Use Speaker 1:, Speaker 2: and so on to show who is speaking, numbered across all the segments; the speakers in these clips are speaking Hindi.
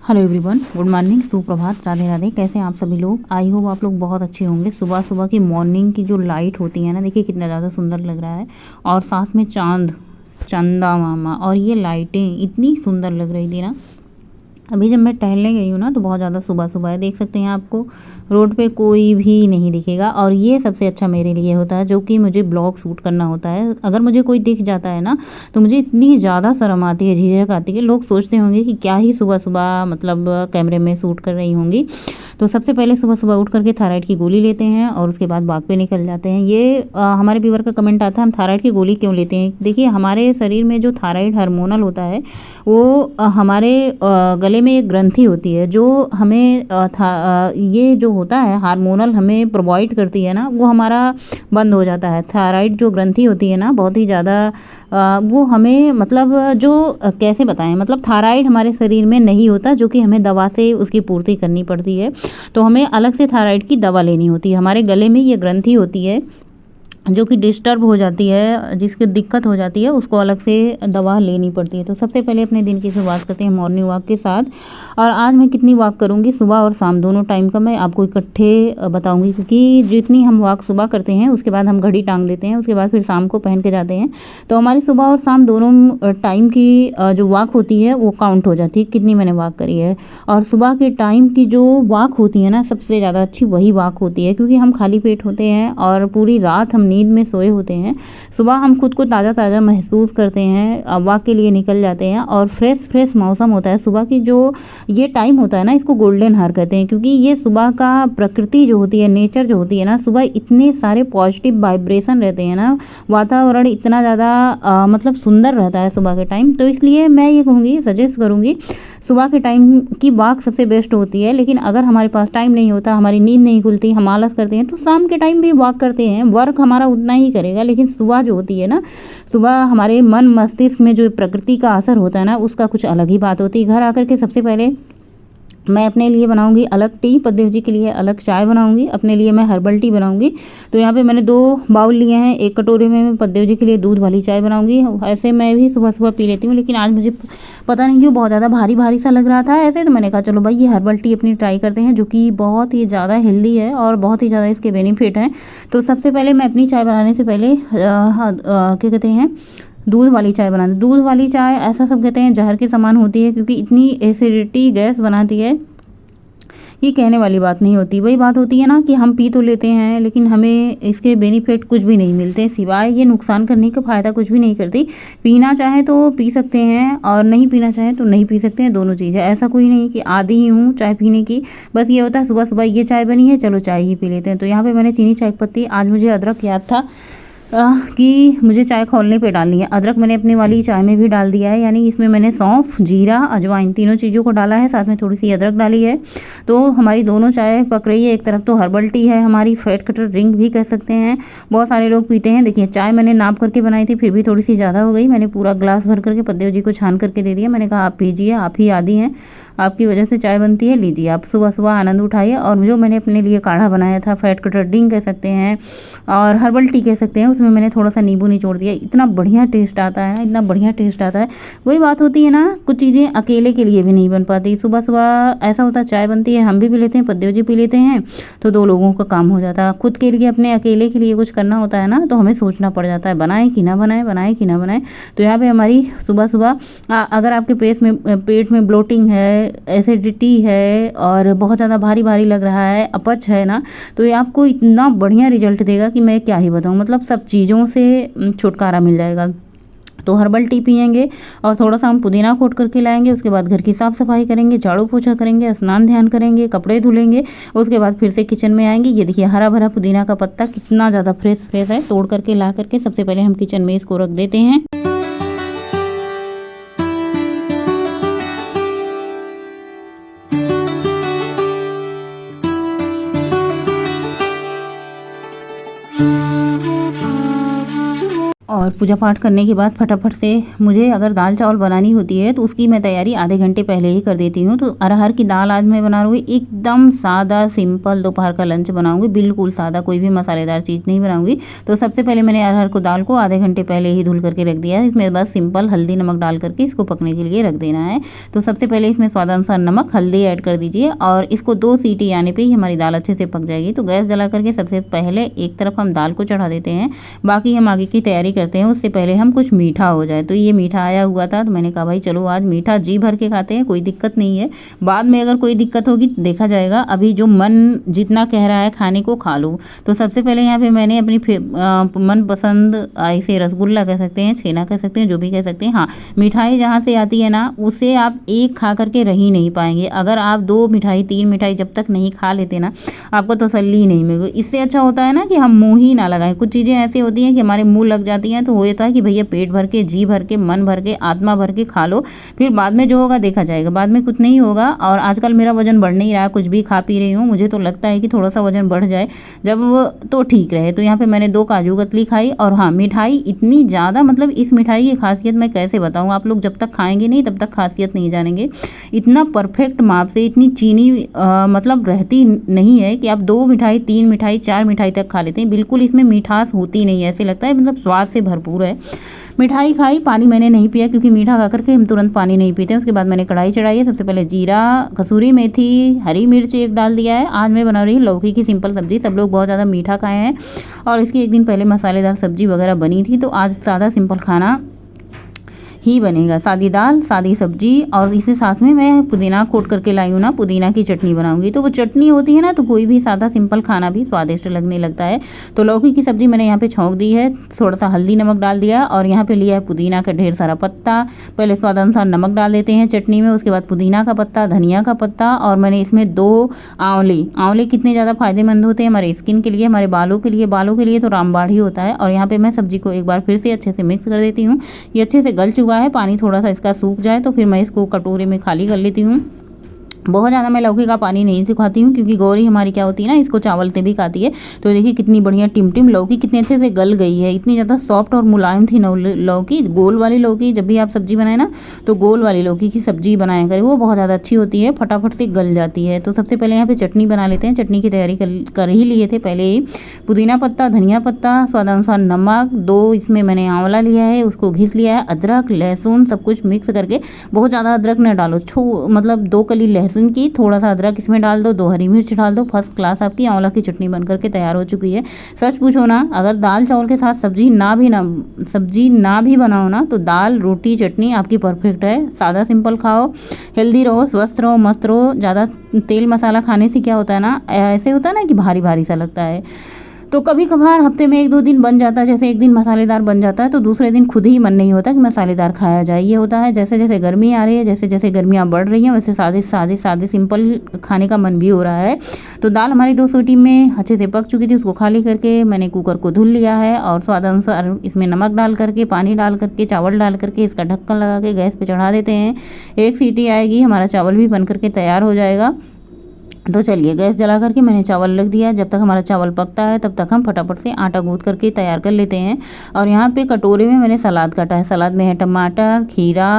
Speaker 1: हेलो एवरीवन, गुड मॉर्निंग, सुप्रभात, राधे राधे। कैसे हैं आप सभी लोग? आई होप आप लोग बहुत अच्छे होंगे। सुबह सुबह की मॉर्निंग की जो लाइट होती है ना, देखिए कितना ज़्यादा सुंदर लग रहा है। और साथ में चांद, चंदा मामा, और ये लाइटें इतनी सुंदर लग रही थी ना। अभी जब मैं टहलने गई हूँ ना तो बहुत ज़्यादा सुबह सुबह है, देख सकते हैं आपको रोड पे कोई भी नहीं दिखेगा। और ये सबसे अच्छा मेरे लिए होता है, जो कि मुझे ब्लॉग शूट करना होता है। अगर मुझे कोई दिख जाता है ना तो मुझे इतनी ज़्यादा शर्म आती है, झिझक आती है। लोग सोचते होंगे कि क्या ही सुबह सुबह मतलब कैमरे में शूट कर रही होंगी। तो सबसे पहले सुबह सुबह उठ करके थायराइड की गोली लेते हैं और उसके बाद वॉक पे निकल जाते हैं। ये हमारे व्यूअर का कमेंट आता है, हम थायराइड की गोली क्यों लेते हैं? देखिए, हमारे शरीर में जो थायराइड हार्मोनल होता है वो हमारे गले में एक ग्रंथि होती है जो हमें ये जो होता है हार्मोनल हमें प्रोवाइड करती है ना, वो हमारा बंद हो जाता है। थायराइड जो ग्रंथि होती है ना, बहुत ही ज़्यादा वो हमें मतलब जो कैसे बताएं, मतलब थायराइड हमारे शरीर में नहीं होता, जो कि हमें दवा से उसकी पूर्ति करनी पड़ती है। तो हमें अलग से थायराइड की दवा लेनी होती है। हमारे गले में ये ग्रंथि होती है जो कि डिस्टर्ब हो जाती है, जिसकी दिक्कत हो जाती है, उसको अलग से दवा लेनी पड़ती है। तो सबसे पहले अपने दिन की शुरुआत करते हैं मॉर्निंग वॉक के साथ। और आज मैं कितनी वॉक करूँगी, सुबह और शाम दोनों टाइम का मैं आपको इकट्ठे बताऊँगी, क्योंकि जितनी हम वॉक सुबह करते हैं उसके बाद हम घड़ी टांग देते हैं, उसके बाद फिर शाम को पहन के जाते हैं। तो हमारी सुबह और शाम दोनों टाइम की जो वॉक होती है वो काउंट हो जाती है, कितनी मैंने वॉक करी है। और सुबह के टाइम की जो वॉक होती है ना, सबसे ज़्यादा अच्छी वही वॉक होती है, क्योंकि हम खाली पेट होते हैं और पूरी रात हम नींद में सोए होते हैं। सुबह हम खुद को ताज़ा ताज़ा महसूस करते हैं, वॉक के लिए निकल जाते हैं और फ्रेश फ्रेश मौसम होता है। सुबह की जो ये टाइम होता है ना, इसको गोल्डन हार कहते हैं, क्योंकि ये सुबह का प्रकृति जो होती है, नेचर जो होती है ना, सुबह इतने सारे पॉजिटिव वाइब्रेशन रहते हैं ना, वातावरण इतना ज़्यादा मतलब सुंदर रहता है सुबह के टाइम। तो इसलिए मैं ये कहूँगी, सजेस्ट करूँगी, सुबह के टाइम की वॉक सबसे बेस्ट होती है। लेकिन अगर हमारे पास टाइम नहीं होता, हमारी नींद नहीं खुलती, हम आलस करते हैं, तो शाम के टाइम भी वॉक करते हैं। वर्क हमारा उतना ही करेगा, लेकिन सुबह जो होती है ना, सुबह हमारे मन मस्तिष्क में जो प्रकृति का असर होता है ना, उसका कुछ अलग ही बात होती है। घर आकर के सबसे पहले मैं अपने लिए बनाऊंगी अलग टी, पद्देव जी के लिए अलग चाय बनाऊंगी, अपने लिए मैं हर्बल टी बनाऊंगी। तो यहाँ पे मैंने 2 बाउल लिए हैं, एक कटोरे में मैं पद्देव जी के लिए दूध वाली चाय बनाऊंगी। ऐसे मैं भी सुबह सुबह पी लेती हूँ, लेकिन आज मुझे पता नहीं क्यों बहुत ज़्यादा भारी भारी सा लग रहा था ऐसे, तो मैंने कहा चलो भाई ये हर्बल टी अपनी ट्राई करते हैं, जो कि बहुत ही ज़्यादा हेल्दी है और बहुत ही ज़्यादा इसके बेनिफिट हैं। तो सबसे पहले मैं अपनी चाय बनाने से पहले क्या कहते हैं, दूध वाली चाय बनाते। दूध वाली चाय ऐसा सब कहते हैं जहर के समान होती है, क्योंकि इतनी एसिडिटी गैस बनाती है, ये कहने वाली बात नहीं होती। वही बात होती है ना कि हम पी तो लेते हैं, लेकिन हमें इसके बेनिफिट कुछ भी नहीं मिलते, सिवाय ये नुकसान करने का, फ़ायदा कुछ भी नहीं करती। पीना चाहे तो पी सकते हैं और नहीं पीना चाहे तो नहीं पी सकते हैं, दोनों चीज़ है। ऐसा कोई नहीं कि आदी ही हूँ चाय पीने की, बस ये होता है सुबह सुबह ये चाय बनी है, चलो चाय ही पी लेते हैं। तो यहाँ पर मैंने चीनी, चाय पत्ती, आज मुझे अदरक याद था कि मुझे चाय खोलने पे डालनी है। अदरक मैंने अपने वाली चाय में भी डाल दिया है, यानी इसमें मैंने सौंफ, जीरा, अजवाइन तीनों चीज़ों को डाला है, साथ में थोड़ी सी अदरक डाली है। तो हमारी दोनों चाय पक रही है। एक तरफ तो हर्बल टी है हमारी, फैट कटर ड्रिंक भी कह सकते हैं, बहुत सारे लोग पीते हैं। देखिए, चाय मैंने नाप करके बनाई थी, फिर भी थोड़ी सी ज़्यादा हो गई। मैंने पूरा ग्लास भर करके पद्देव जी को छान करके दे दिया। मैंने कहा आप पीजिए, आप ही आदी हैं, आपकी वजह से चाय बनती है, लीजिए आप सुबह सुबह आनंद उठाइए। और जो मैंने अपने लिए काढ़ा बनाया था, फैट कटर ड्रिंक कह सकते हैं और हर्बल टी कह सकते हैं, उसमें मैंने थोड़ा सा नींबू निचोड़ दिया। इतना बढ़िया टेस्ट आता है ना, इतना बढ़िया टेस्ट आता है। वही बात होती है ना, कुछ चीज़ें अकेले के लिए भी नहीं बन पाती। सुबह सुबह ऐसा होता है, चाय बनती है, हम भी पी लेते हैं, पद्देव जी पी लेते हैं, तो 2 लोगों का काम हो जाता है। खुद के लिए, अपने अकेले के लिए कुछ करना होता है ना, तो हमें सोचना पड़ जाता है, बनाएं कि ना बनाएं, बनाएं कि ना बनाएं। तो यहाँ पे हमारी सुबह सुबह अगर आपके पेट में ब्लोटिंग है, एसिडिटी है और बहुत ज़्यादा भारी भारी लग रहा है, अपच है ना, तो ये आपको इतना बढ़िया रिजल्ट देगा कि मैं क्या ही बताऊँ। मतलब सब चीज़ों से छुटकारा मिल जाएगा। तो हर्बल टी पियेंगे और थोड़ा सा हम पुदीना कोट करके लाएंगे, उसके बाद घर की साफ़ सफाई करेंगे, झाड़ू पोछा करेंगे, स्नान ध्यान करेंगे, कपड़े धुलेंगे, उसके बाद फिर से किचन में आएंगे। ये देखिए हरा भरा पुदीना का पत्ता कितना ज़्यादा फ्रेश फ्रेश है, तोड़ करके ला करके सबसे पहले हम किचन में इसको रख देते हैं। और पूजा पाठ करने के बाद फटाफट से मुझे अगर दाल चावल बनानी होती है तो उसकी मैं तैयारी आधे घंटे पहले ही कर देती हूँ। तो अरहर की दाल आज मैं बना रही हूँ एकदम सादा सिंपल, दोपहर का लंच बनाऊँगी बिल्कुल सादा, कोई भी मसालेदार चीज़ नहीं बनाऊँगी। तो सबसे पहले मैंने अरहर को दाल को आधे घंटे पहले ही धुल करके रख दिया है। इसमें बस सिंपल हल्दी नमक डाल करके इसको पकने के लिए रख देना है। तो सबसे पहले इसमें स्वादानुसार नमक हल्दी ऐड कर दीजिए और इसको 2 सीटी आने पर ही हमारी दाल अच्छे से पक जाएगी। तो गैस जला करके सबसे पहले एक तरफ हम दाल को चढ़ा देते हैं, बाकी हम आगे की तैयारी करते हैं। उससे पहले हम कुछ मीठा हो जाए। तो ये मीठा आया हुआ था तो मैंने कहा भाई चलो आज मीठा जी भर के खाते हैं, कोई दिक्कत नहीं है, बाद में अगर कोई दिक्कत होगी तो देखा जाएगा, अभी जो मन जितना कह रहा है खाने को खा लो। तो सबसे पहले यहाँ पे मैंने अपनी मनपसंद इसे रसगुल्ला कह सकते हैं, छेना कह सकते हैं, जो भी कह सकते हैं, हाँ मिठाई जहाँ से आती है ना उसे आप एक खा करके रह ही नहीं पाएंगे। अगर आप 2 मिठाई 3 मिठाई जब तक नहीं खा लेते ना आपको तसल्ली नहीं मिलेगी। इससे अच्छा होता है ना कि हम मुँह ही ना लगाएं। कुछ चीज़ें ऐसी होती हैं कि हमारे मुँह लग जाती हैं तो हो जाता है कि भैया पेट भर के जी भर के मन भर के आत्मा भर के खा लो, फिर बाद में जो होगा देखा जाएगा, बाद में कुछ नहीं होगा। और आजकल मेरा वजन बढ़ नहीं रहा है, कुछ भी खा पी रही हूँ, मुझे तो लगता है कि थोड़ा सा वजन बढ़ जाए जब तो ठीक रहे। तो यहाँ पे मैंने 2 काजू कतली खाई। और हाँ मिठाई इतनी ज़्यादा, मतलब इस मिठाई की खासियत मैं कैसे बताऊँ, आप लोग जब तक खाएंगे नहीं तब तक खासियत नहीं जानेंगे। इतना परफेक्ट माप से इतनी चीनी मतलब रहती नहीं है कि आप 2 मिठाई 3 मिठाई 4 मिठाई तक खा लेते हैं, बिल्कुल इसमें मिठास होती नहीं है, ऐसे लगता है मतलब स्वाद से भरपूर है। मिठाई खाई, पानी मैंने नहीं पिया क्योंकि मीठा खा करके हम तुरंत पानी नहीं पीते। उसके बाद मैंने कढ़ाई चढ़ाई है, सबसे पहले जीरा कसूरी मेथी हरी मिर्च एक डाल दिया है। आज मैं बना रही हूँ लौकी की सिंपल सब्जी, सब लोग बहुत ज़्यादा मीठा खाए हैं और इसकी एक दिन पहले मसालेदार सब्जी वगैरह बनी थी, तो आज सादा सिंपल खाना ही बनेगा, सादी दाल सादी सब्जी। और इसी साथ में मैं पुदीना कोट करके लाई हूँ ना, पुदीना की चटनी बनाऊंगी। तो वो चटनी होती है ना तो कोई भी सादा सिंपल खाना भी स्वादिष्ट लगने लगता है। तो लौकी की सब्जी मैंने यहाँ पे छौंक दी है, थोड़ा सा हल्दी नमक डाल दिया और यहाँ पे लिया है पुदीना का ढेर सारा पत्ता। पहले स्वादानुसार नमक डाल देते हैं चटनी में, उसके बाद पुदीना का पत्ता धनिया का पत्ता और मैंने इसमें 2 आंवले कितने ज़्यादा फायदेमंद होते हैं हमारे स्किन के लिए, हमारे बालों के लिए तो रामबाढ़ ही होता है। और यहाँ पे मैं सब्जी को एक बार फिर से अच्छे से मिक्स कर देती हूँ। ये अच्छे से गल चुका है, पानी थोड़ा सा इसका सूख जाए तो फिर मैं इसको कटोरे में खाली कर लेती हूँ। बहुत ज़्यादा मैं लौकी का पानी नहीं सुखाती हूँ क्योंकि गौरी हमारी क्या होती है ना इसको चावल से भी खाती है। तो देखिए कितनी बढ़िया टिम लौकी कितने अच्छे से गल गई है, इतनी ज़्यादा सॉफ्ट और मुलायम थी लौकी। गोल वाली लौकी जब भी आप सब्जी बनाए ना तो गोल वाली लौकी की सब्जी बनाया करें, वो बहुत ज़्यादा अच्छी होती है, फटाफट से गल जाती है। तो सबसे पहले यहाँ पे चटनी बना लेते हैं। चटनी की तैयारी कर ही लिए थे पहले ही। पुदीना पत्ता धनिया पत्ता स्वादानुसार नमक, 2 इसमें मैंने आंवला लिया है उसको घिस लिया है, अदरक लहसुन सब कुछ मिक्स करके, बहुत ज़्यादा अदरक न डालो, मतलब 2 कली लहसुन की, थोड़ा सा अदरक इसमें डाल दो, 2 हरी मिर्च डाल दो, फर्स्ट क्लास आपकी आंवला की चटनी बन करके तैयार हो चुकी है। सच पूछो ना अगर दाल चावल के साथ सब्जी ना भी बनाओ ना तो दाल रोटी चटनी आपकी परफेक्ट है। सादा सिंपल खाओ, हेल्दी रहो, स्वस्थ रहो, मस्त रहो। ज़्यादा तेल मसाला खाने से क्या होता है ना, ऐसे होता है ना कि भारी भारी सा लगता है। तो कभी कभार हफ्ते में 1-2 दिन बन जाता है, जैसे एक दिन मसालेदार बन जाता है तो दूसरे दिन खुद ही मन नहीं होता कि मसालेदार खाया जाए। ये होता है जैसे जैसे गर्मी आ रही है, जैसे जैसे गर्मियाँ बढ़ रही हैं वैसे सादे सिंपल खाने का मन भी हो रहा है। तो दाल हमारी 2 सीटी में अच्छे से पक चुकी थी, उसको खाली करके मैंने कुकर को धुल लिया है और स्वादानुसार इसमें नमक डाल करके पानी डाल करके चावल डाल करके इसका ढक्कन लगा के गैस पर चढ़ा देते हैं। 1 सीटी आएगी हमारा चावल भी बन करके तैयार हो जाएगा। तो चलिए गैस जला करके मैंने चावल रख दिया। जब तक हमारा चावल पकता है तब तक हम फटाफट से आटा गूंथ करके तैयार कर लेते हैं। और यहाँ पे कटोरे में मैंने सलाद काटा है। सलाद में है टमाटर, खीरा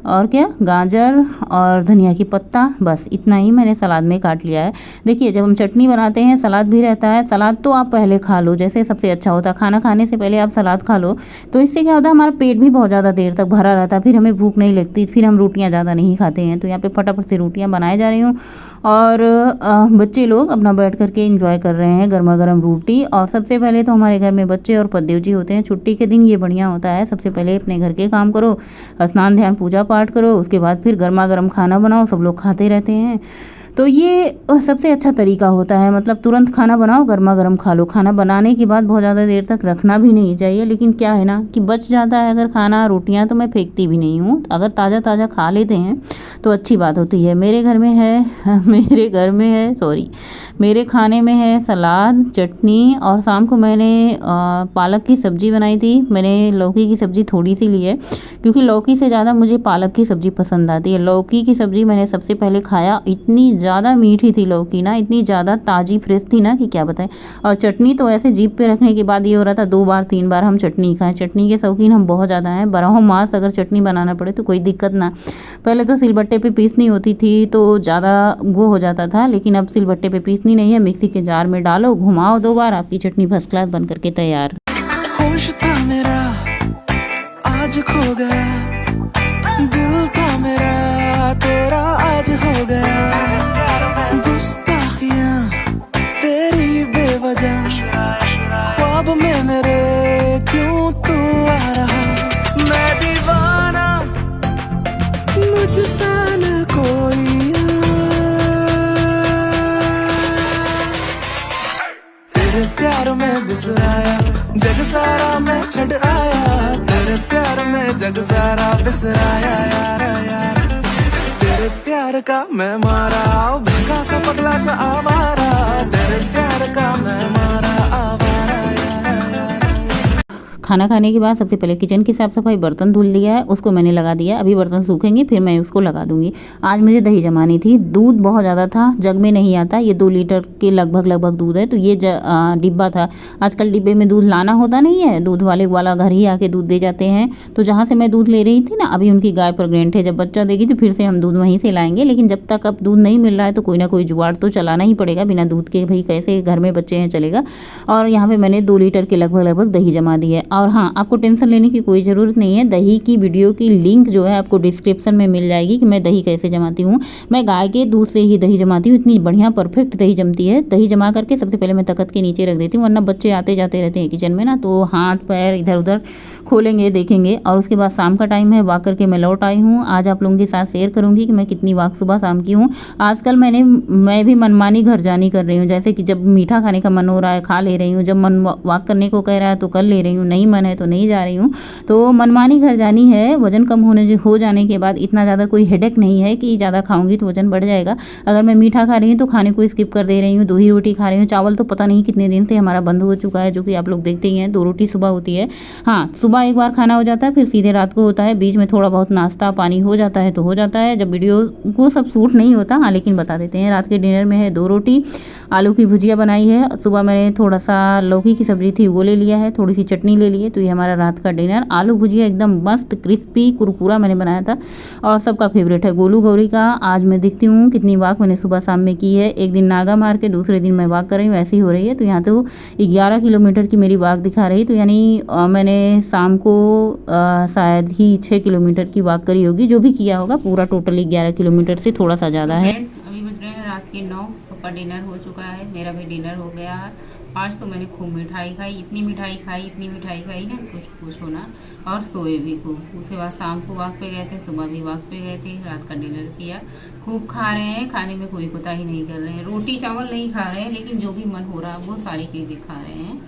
Speaker 1: और क्या गाजर और धनिया की पत्ता, बस इतना ही मैंने सलाद में काट लिया है। देखिए जब हम चटनी बनाते हैं सलाद भी रहता है। सलाद तो आप पहले खा लो, जैसे सबसे अच्छा होता है खाना खाने से पहले आप सलाद खा लो, तो इससे क्या होता है हमारा पेट भी बहुत ज़्यादा देर तक भरा रहता है, फिर हमें भूख नहीं लगती, फिर हम रोटियाँ ज़्यादा नहीं खाते हैं। तो यहाँ पे फटाफट से रोटियाँ बनाए जा रही हूँ और बच्चे लोग अपना बैठ करके एंजॉय कर रहे हैं गर्मा गर्म रोटी। और सबसे पहले तो हमारे घर में बच्चे और पतिदेव जी होते हैं, छुट्टी के दिन ये बढ़िया होता है। सबसे पहले अपने घर के काम करो, स्नान ध्यान पूजा पाठ करो, उसके बाद फिर गर्मा गर्म खाना बनाओ, सब लोग खाते रहते हैं। तो ये सबसे अच्छा तरीका होता है, मतलब तुरंत खाना बनाओ गर्मा गर्म खा लो। खाना बनाने के बाद बहुत ज़्यादा देर तक रखना भी नहीं चाहिए, लेकिन क्या है ना कि बच जाता है अगर खाना रोटियां तो मैं फेंकती भी नहीं हूँ। अगर ताज़ा ताज़ा खा लेते हैं तो अच्छी बात होती है। मेरे घर में है मेरे खाने में है सलाद, चटनी और शाम को मैंने पालक की सब्ज़ी बनाई थी। मैंने लौकी की सब्ज़ी थोड़ी सी ली है क्योंकि लौकी से ज़्यादा मुझे पालक की सब्ज़ी पसंद आती है। लौकी की सब्ज़ी मैंने सबसे पहले खाया, इतनी ज़्यादा मीठी थी लौकी ना, इतनी ज़्यादा ताज़ी फ्रेश थी ना कि क्या बताएं। और चटनी तो ऐसे जीभ पे रखने के बाद ये हो रहा था 2 बार 3 बार हम चटनी खाएं। चटनी के शौकीन हम बहुत ज़्यादा हैं। बारहों मास अगर चटनी बनाना पड़े तो कोई दिक्कत ना। पहले तो सिलबट्टे पे पीसनी होती थी तो ज़्यादा वो हो जाता था, लेकिन अब सिलबट्टे पे पीसनी नहीं है, मिक्सी के जार में डालो, घुमाओ 2 बार, आपकी चटनी फर्स्ट क्लास बन करके तैयार।
Speaker 2: होश था मेरा आज खो गया, दिल था मेरा तेरा आज हो गया। गुस्ताखियां तेरी बेवजह, ख्वाब में मेरे क्यों तू आ रहा। मैं दीवाना मुझसा न कोई, तेरे प्यार में बिसराया जग सारा मैं छड़ आया। तेरे प्यार में जग सारा बिसराया यार यार। तेरे प्यार का मैं मारा भंगा सा पगला सा आवारा। तेरे प्यार का मैं मारा आवारा यार यार।
Speaker 1: खाना खाने के बाद सबसे पहले किचन की साफ़ सफाई, बर्तन धुल लिया है, उसको मैंने लगा दिया। अभी बर्तन सूखेंगे फिर मैं उसको लगा दूंगी। आज मुझे दही जमानी थी, दूध बहुत ज़्यादा था, जग में नहीं आता, ये 2 लीटर के लगभग दूध है, तो ये डिब्बा था। आजकल डिब्बे में दूध लाना होता नहीं है, दूध वाला घर ही आके दूध दे जाते हैं। तो जहाँ से मैं दूध ले रही थी ना, अभी उनकी गाय प्रेग्नेंट है, जब बच्चा देगी तो फिर से हम दूध वहीं से लाएंगे। लेकिन जब तक अब दूध नहीं मिल रहा है तो कोई ना कोई जुगाड़ तो चलाना ही पड़ेगा, बिना दूध के भाई कैसे घर में बच्चे हैं चलेगा। और यहाँ पर मैंने 2 लीटर के लगभग दही जमा दी है। और हाँ, आपको टेंशन लेने की कोई ज़रूरत नहीं है, दही की वीडियो की लिंक जो है आपको डिस्क्रिप्शन में मिल जाएगी कि मैं दही कैसे जमाती हूँ। मैं गाय के दूध से ही दही जमाती हूँ, इतनी बढ़िया परफेक्ट दही जमती है। दही जमा करके सबसे पहले मैं तख्त के नीचे रख देती हूँ, वरना बच्चे आते जाते रहते हैं किचन में ना, तो हाथ पैर इधर उधर खोलेंगे देखेंगे। और उसके बाद शाम का टाइम है, वॉक करके मैं लौट आई हूँ। आज आप लोगों के साथ शेयर करूँगी कि मैं कितनी वॉक सुबह शाम की हूँ। आजकल मैं भी मनमानी घर जानी कर रही हूँ, जैसे कि जब मीठा खाने का मन हो रहा है खा ले रही हूँ, जब मन वॉक करने को कह रहा है तो कर ले रही हूँ, नहीं मन है तो नहीं जा रही हूँ। तो मनमानी घर जानी है। वजन कम हो जाने के बाद इतना ज़्यादा कोई हेडेक नहीं है कि ज़्यादा खाऊंगी तो वजन बढ़ जाएगा। अगर मैं मीठा खा रही हूँ तो खाने को स्किप कर दे रही हूँ, 2 ही रोटी खा रही हूँ। चावल तो पता नहीं कितने दिन से हमारा बंद हो चुका है, जो कि आप लोग देखते ही हैं, 2 रोटी सुबह होती है। हाँ, सुबह एक बार खाना हो जाता है, फिर सीधे रात को होता है, बीच में थोड़ा बहुत नाश्ता पानी हो जाता है तो हो जाता है, जब वीडियो को सब सूट नहीं होता। हाँ, लेकिन बता देते हैं। रात के डिनर में है 2 रोटी, आलू की भुजिया बनाई है। सुबह मैंने थोड़ा सा लौकी की सब्जी थी वो ले लिया है, थोड़ी सी चटनी ले ली है, तो ये हमारा रात का डिनर। आलू भुजिया एकदम मस्त क्रिस्पी कुरकुरा मैंने बनाया था और सबका फेवरेट है गोलू गौरी का। आज मैं देखती हूँ कितनी वॉक मैंने सुबह शाम में की है। एक दिन नागा मार के दूसरे दिन मैं वॉक कर रही हूँ, ऐसी हो रही है। तो यहाँ तो 11 किलोमीटर की मेरी वॉक दिखा रही, तो यानी मैंने शाम को शायद ही 6 किलोमीटर की वॉक करी होगी, जो भी किया होगा पूरा टोटली 11 किलोमीटर से थोड़ा सा ज़्यादा है। अभी बज रहे हैं रात के 9, सबका डिनर हो चुका है, मेरा भी डिनर हो गया है। आज तो मैंने खूब मिठाई खाई, इतनी मिठाई खाई ना कुछ पूछो ना, और सोए भी खूब। उसके बाद शाम को वॉक पे गए थे, सुबह भी वॉक पे गए थे, रात का डिनर किया। खूब खा रहे हैं, खाने में कोई कोताही नहीं कर रहे हैं, रोटी चावल नहीं खा रहे हैं, लेकिन जो भी मन हो रहा है वो सारी चीज़ें खा रहे हैं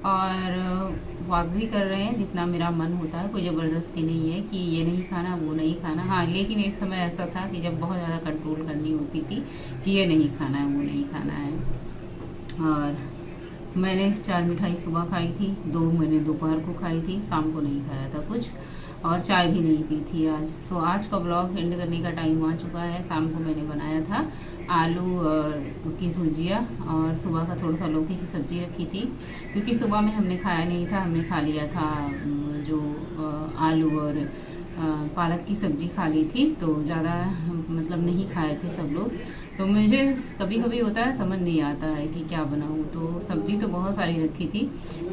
Speaker 1: और वॉक भी कर रहे हैं जितना मेरा मन होता है। कोई ज़बरदस्ती नहीं है कि ये नहीं खाना वो नहीं खाना। हाँ, लेकिन एक समय ऐसा था कि जब बहुत ज़्यादा कंट्रोल करनी होती थी कि ये नहीं खाना है वो नहीं खाना है। और मैंने 4 मिठाई सुबह खाई थी, 2 मैंने दोपहर को खाई थी, शाम को नहीं खाया था कुछ, और चाय भी नहीं पी थी आज। सो आज का ब्लॉग एंड करने का टाइम आ चुका है। शाम को मैंने बनाया था आलू और की भुजिया और सुबह का थोड़ा सा लौकी की सब्ज़ी रखी थी, क्योंकि सुबह में हमने खाया नहीं था, हमने खा लिया था जो आलू और पालक की सब्ज़ी खा ली थी, तो ज़्यादा मतलब नहीं खाए थे सब लोग। तो मुझे कभी कभी होता है समझ नहीं आता है कि क्या बनाऊँ, तो सब्ज़ी तो बहुत सारी रखी थी,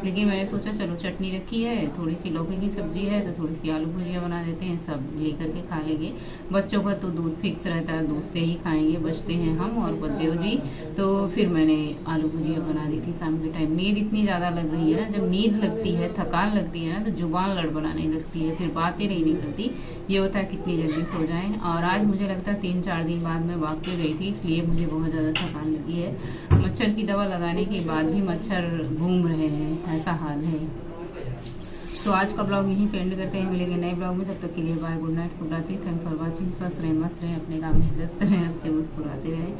Speaker 1: लेकिन मैंने सोचा चलो चटनी रखी है, थोड़ी सी लौकी की सब्ज़ी है, तो थोड़ी सी आलू भुजिया बना देते हैं, सब लेकर के खा लेंगे। बच्चों का तो दूध फिक्स रहता है, दूध से ही खाएंगे, बचते हैं हम और बद्देव जी। तो फिर मैंने आलू भुजिया बना दी थी शाम के टाइम। नींद इतनी ज़्यादा लग रही है ना, जब नींद लगती है थकान लगती है ना, तो जुबान लड़बड़ाने लगती है, फिर बातें नहीं निकलती। ये होता है कितनी जल्दी सो जाएं। और आज मुझे लगता है 3-4 दिन बाद मैं वॉक पे गई थी, इसलिए मुझे बहुत ज़्यादा थकान लगी है। मच्छर की दवा लगाने के बाद भी मच्छर घूम रहे हैं, ऐसा हाल है। तो आज का ब्लॉग यहीं पे एंड करते हैं, मिलेंगे नए ब्लॉग में, तब तक के लिए बाय, गुड नाइट, शुभ रात्रि, थैंक्स फॉर वॉचिंग। स्वस्थ रहें, मस्त रहें, अपने काम में व्यस्त रहें, हंसते मुस्कुराते रहें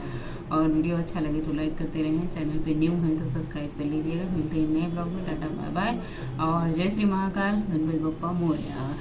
Speaker 1: और वीडियो अच्छा लगे तो लाइक करते रहें, चैनल पे न्यू हैं तो सब्सक्राइब कर लीजिएगा। मिलते हैं नए ब्लॉग में, टाटा बाय बाय और जय श्री महाकाल, गणपति बप्पा मोरया।